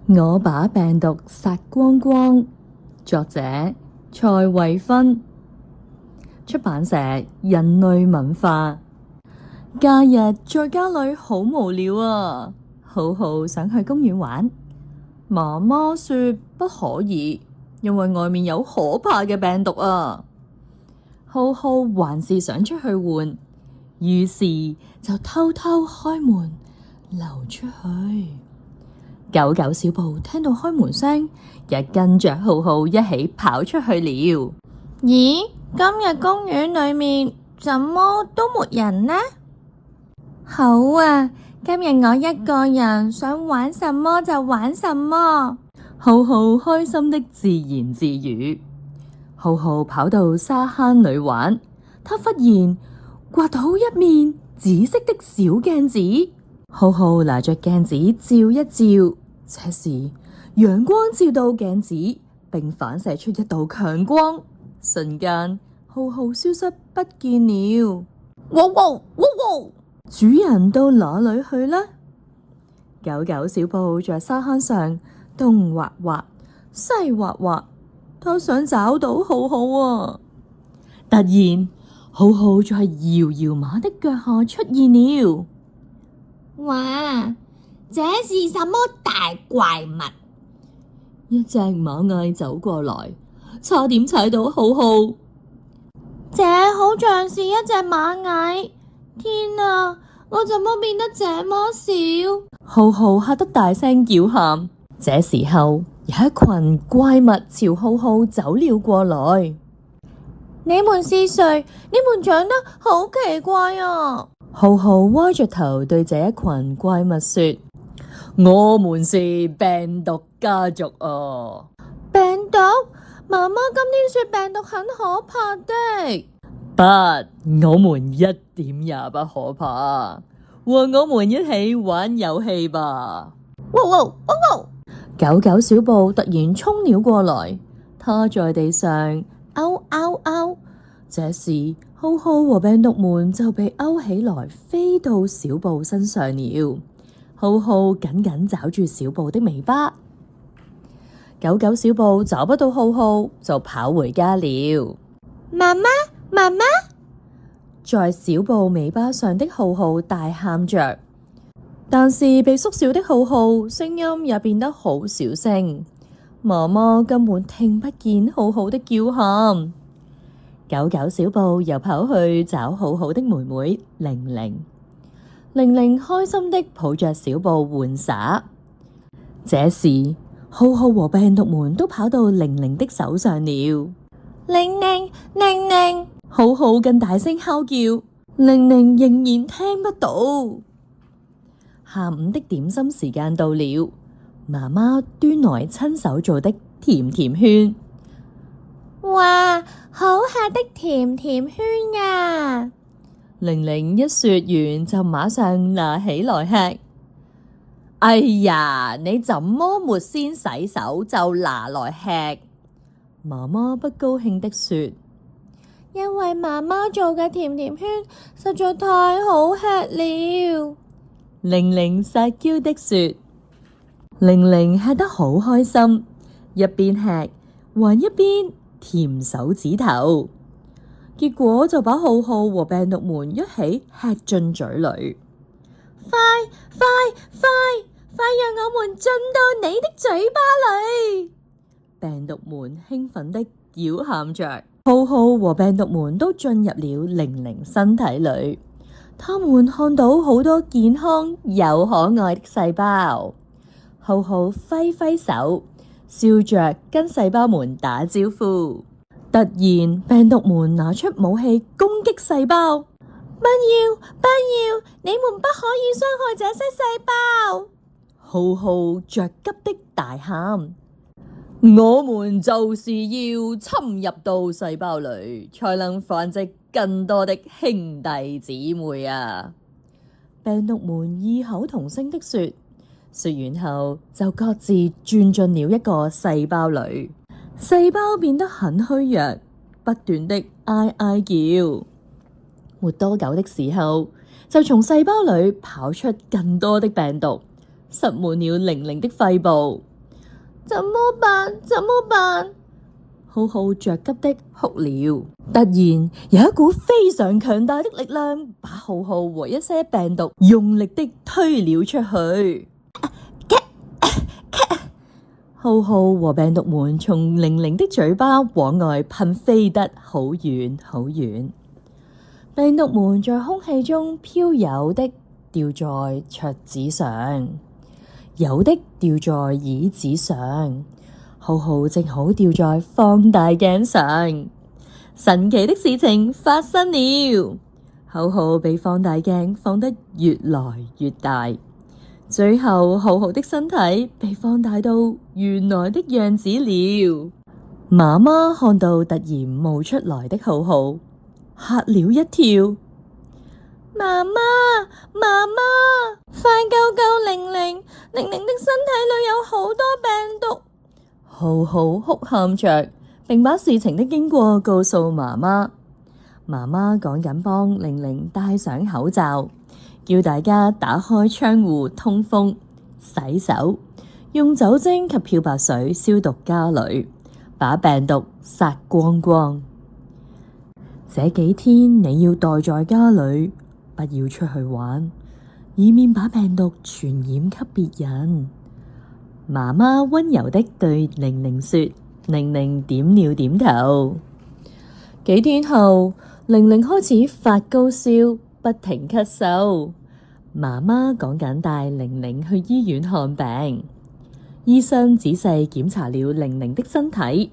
我把病毒殺光光。作者蔡慧芬，出版社人類文化。假日在家裏好無聊啊，浩浩想去公園玩，媽媽說不可以，因為外面有可怕嘅病毒啊。浩浩還是想出去玩，於是就偷偷開門溜出去。狗狗小布聽到開門聲，也跟着浩浩一起跑出去了。咦，今日公園裏面怎麼都沒人呢？好啊，今日我一個人想玩什麼就玩什麼。浩浩開心的自言自語。浩浩跑到沙坑裏玩，他忽然刮到一面紫色的小鏡子。浩浩拿着鏡子照一照，這時陽光照到鏡子，並反射出一道強光，瞬間浩浩消失不見了。哇哇哇哇！主人到哪裏去呢？狗狗小布在沙坑上東滑滑西滑滑，他想找到浩浩啊！突然，浩浩在搖搖馬的腳下出現了。哇，這是什麼大怪物？一隻螞蟻走過來，差點踩到浩浩。這好像是一隻螞蟻。天啊，我怎麼變得這麼小？浩浩嚇得大聲叫喊。這時候，有一群怪物朝浩浩走了過來。你們是誰？你們長得好奇怪啊！浩浩歪着頭對這一群怪物說：我們是病毒家族啊！病毒？媽媽今天說病毒很可怕的。不，我們一點也不可怕。和我們一起玩遊戲吧！哇哇哇哇！狗狗小布突然衝了過來，它在地上嗷嗷嗷。這時，浩浩和病毒們就被勾起來，飛到小布身上了。浩浩緊緊抓住小布的尾巴，狗狗小布找不到浩浩，就跑回家了。媽媽，媽媽！在小布尾巴上的浩浩大喊着，但是被縮小的浩浩聲音也變得好小聲，媽媽根本聽不見浩浩的叫喊。狗狗小布又跑去找浩浩的妹妹玲玲，玲玲開心的抱着小布玩耍。這時，浩浩和病毒們都跑到玲玲的手上了。玲玲，玲玲！浩浩更大聲嚎叫，玲玲仍然聽不到。下午的點心時間到了，媽媽端來親手做的甜甜圈。哇，好吃的甜甜圈啊！玲玲一說完就馬上拿起來吃。哎呀，你怎麼沒先洗手就拿來吃？媽媽不高興的說。因為媽媽做嘅甜甜圈實在太好吃了。玲玲撒嬌的說。玲玲吃得好開心，一邊吃還一邊舔手指頭，結果就把浩浩和病毒們一起吃進嘴裏。快讓我們進到你的嘴巴裏！病毒們興奮的叫喊着。浩浩和病毒們都進入了玲玲身體裏，他們看到好多健康又可愛的細胞。浩浩揮揮手，笑着跟細胞們打招呼。突然，病毒們拿出武器攻擊細胞。不要，你們不可以傷害這些細胞！浩浩着急的大喊。我們就是要侵入到細胞裏，才能繁殖更多的兄弟姊妹啊！病毒們異口同聲的說，說完後就各自轉進了一個細胞裏，細胞變得很虛弱，不斷的嗌嗌叫。沒多久的時候，就從細胞裏跑出更多的病毒，塞滿了玲玲的肺部。怎麼辦？怎麼辦？浩浩着急的哭了。突然有一股非常強大的力量把浩浩和一些病毒用力的推了出去。浩浩和病毒們從玲玲的嘴巴往外噴飛得好遠好遠，病毒們在空氣中飄有的掉在桌子上，有的掉在椅子上，浩浩正好掉在放大鏡上。神奇的事情發生了，浩浩被放大鏡放得越來越大，最後浩浩的身體被放大到原來的樣子了。媽媽看到突然冒出來的浩浩，嚇了一跳。媽媽，媽媽，快救救玲玲！玲玲的身體裏有好多病毒。浩浩哭喊着，並把事情的經過告訴媽媽。媽媽趕緊幫玲玲戴上口罩，叫大家打開窗戶通風、洗手，用酒精及漂白水消毒家裏，把病毒殺光光。這幾天你要待在家裏，不要出去玩，以免把病毒傳染給別人。媽媽溫柔的對玲玲說，玲玲點了點頭。幾天後，玲玲開始發高燒，不停咳嗽。媽媽趕緊帶玲玲去醫院看病。醫生仔細檢查了玲玲的身體，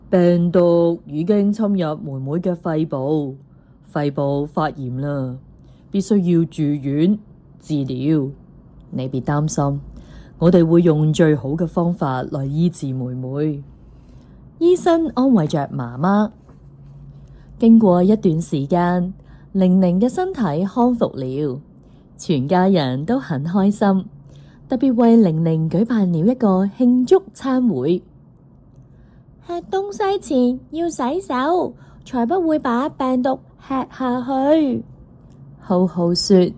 病毒已經侵入妹妹嘅肺部，肺部發炎啦，必須要住院治療。你別擔心，我哋會用最好嘅方法來醫治妹妹。醫生安慰着媽媽。經過一段時間，玲玲嘅身體康復了，全家人都很開心，特別為玲玲舉辦了一個慶祝餐會。吃東西前要洗手，才不會把病毒吃下去。浩浩說，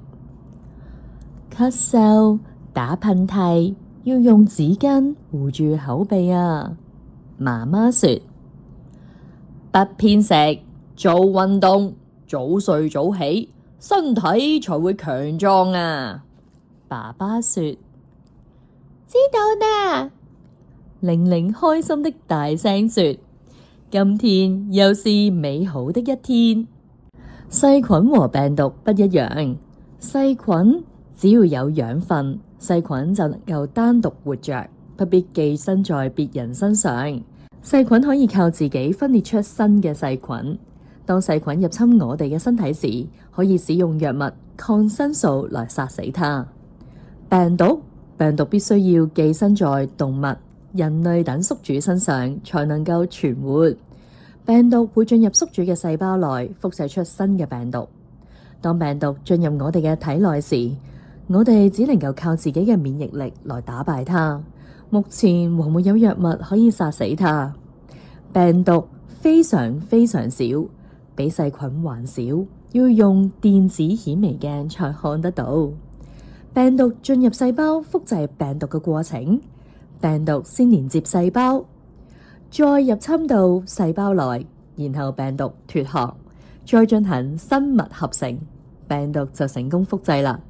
咳嗽、打噴嚏要用紙巾護住口鼻啊。媽媽說，不偏食，做運動，早睡早起，身體才會強壯啊。爸爸說，知道的。玲玲開心的大聲說，今天又是美好的一天。細菌和病毒不一樣，細菌只要有養分，細菌就能夠單獨活着，不必寄生在別人身上。細菌可以靠自己分裂出新嘅細菌。當細菌入侵我哋嘅身體時，可以使用藥物抗生素來殺死它。病毒必須要寄生在動物、人類等宿主身上才能夠存活。病毒會進入宿主嘅細胞內，輻射出新嘅病毒。當病毒進入我哋嘅體內時，我哋只能夠靠自己嘅免疫力來打敗它。目前還沒有藥物可以殺死它。病毒非常非常小，比細菌還小，要用電子顯微鏡才看得到。病毒進入細胞複製病毒嘅過程，病毒先連接細胞，再入侵到細胞內，然後病毒脫殼，再進行生物合成，病毒就成功複製啦。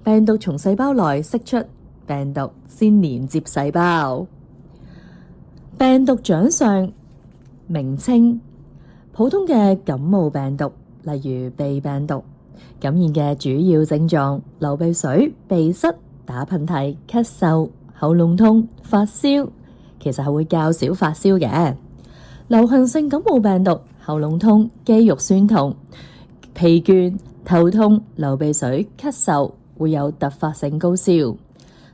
病毒從細胞內釋出，病毒先連接細胞。病毒長相名稱：普通嘅感冒病毒，例如鼻病毒，感染嘅主要症狀：流鼻水、鼻塞、打噴嚏、咳嗽、喉嚨痛、發燒。其實係會較少發燒嘅。流行性感冒病毒：喉嚨痛、肌肉酸痛、疲倦、頭痛、流鼻水、咳嗽，會有突發性高燒。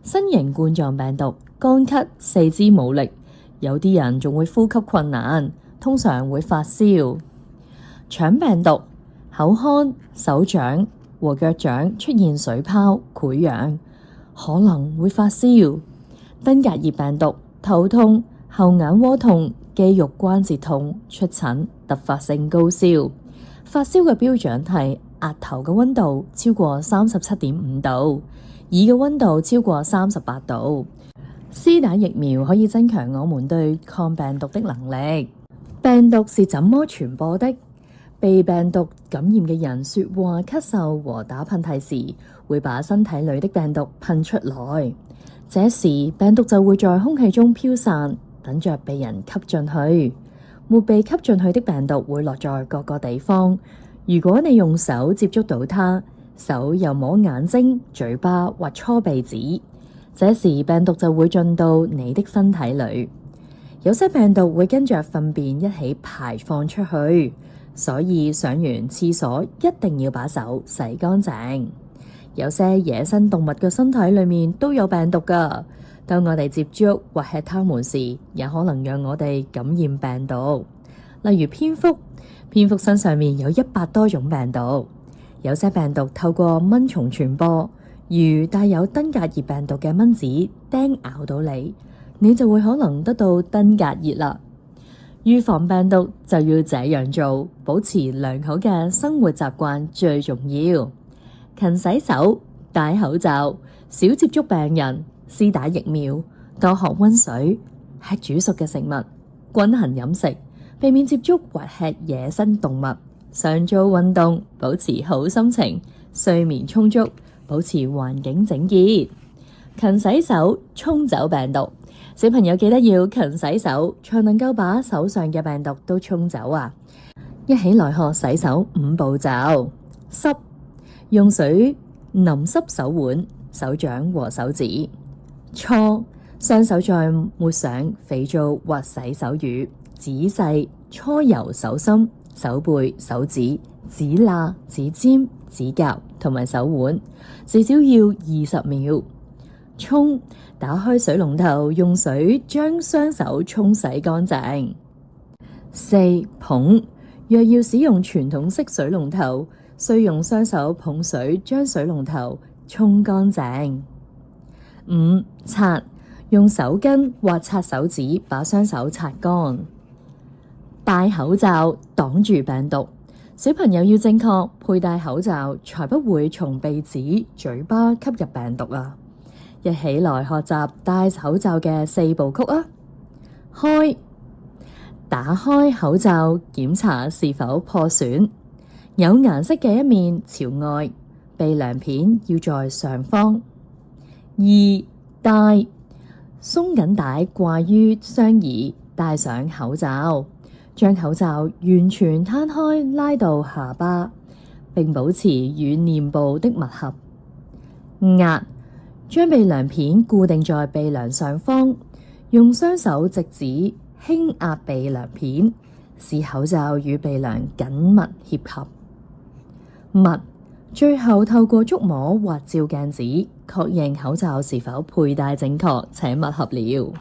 新型冠狀病毒：乾咳、四肢無力，有啲人仲會呼吸困難，通常會發燒。腸病毒：口腔、手掌和腳掌出現水泡、潰瘍，可能會發燒。登革熱病毒：頭痛、後眼窩痛、肌肉關節痛、出疹、突發性高燒。發燒嘅標準係額頭嘅溫度超過37.5度，耳嘅溫度超過38度，施打疫苗可以增強我們對抗病毒的能力。病毒是怎麼傳播的？被病毒感染嘅人說話、咳嗽和打噴嚏時，會把身體裏的病毒噴出來。這時病毒就會在空氣中飄散，等着被人吸進去。沒被吸進去的病毒會落在各個地方。如果你用手接觸到它，手又摸眼睛、嘴巴或搓鼻子，這時病毒就會進到你的身體裏。有些病毒會跟着糞便一起排放出去，所以上完廁所一定要把手洗乾淨。有些野生動物嘅身體裏面都有病毒㗎，當我哋接觸或吃它們時，也可能讓我哋感染病毒。例如蝙蝠，蝙蝠身上面有100多種病毒。有些病毒透過蚊蟲傳播，如帶有登革熱病毒嘅蚊子叮咬到你，你就會可能得到登革熱啦。預防病毒就要這樣做，保持良好嘅生活習慣最重要。勤洗手、戴口罩、少接觸病人、施打疫苗、多喝溫水、吃煮熟嘅食物、均衡飲食，避免接觸或吃野生動物，常做運動，保持好心情，睡眠充足，保持環境整潔。勤洗手，沖走病毒。小朋友記得要勤洗手，才能夠把手上嘅病毒都沖走啊！一起來學洗手5步驟。濕，用水淋濕手腕、手掌和手指。搓，雙手再抹上肥皂或洗手乳，仔細搓揉手心、手背、手指、指罅、指尖、指甲同埋手腕，至少要20秒。沖，打開水龍頭，用水將雙手沖洗乾淨。4. 捧，若要使用傳統式水龍頭，需用雙手捧水將水龍頭沖乾淨。5. 擦，用手巾或擦手指把雙手擦乾。戴口罩擋住病毒，小朋友要正確佩戴口罩，才不會從鼻子、嘴巴吸入病毒啊！一起來學習戴口罩嘅4部曲啊！開，打開口罩檢查是否破損，有顏色嘅一面朝外，鼻梁片要在上方。2. 戴，鬆緊帶掛於雙耳，戴上口罩，將口罩完全攤開拉到下巴，並保持與臉部的密合。壓，將鼻梁片固定在鼻梁上方，用雙手直指輕壓鼻梁片，使口罩與鼻梁緊密貼合。密，最後透過觸摸或照鏡子，確認口罩是否佩戴正確且密合了。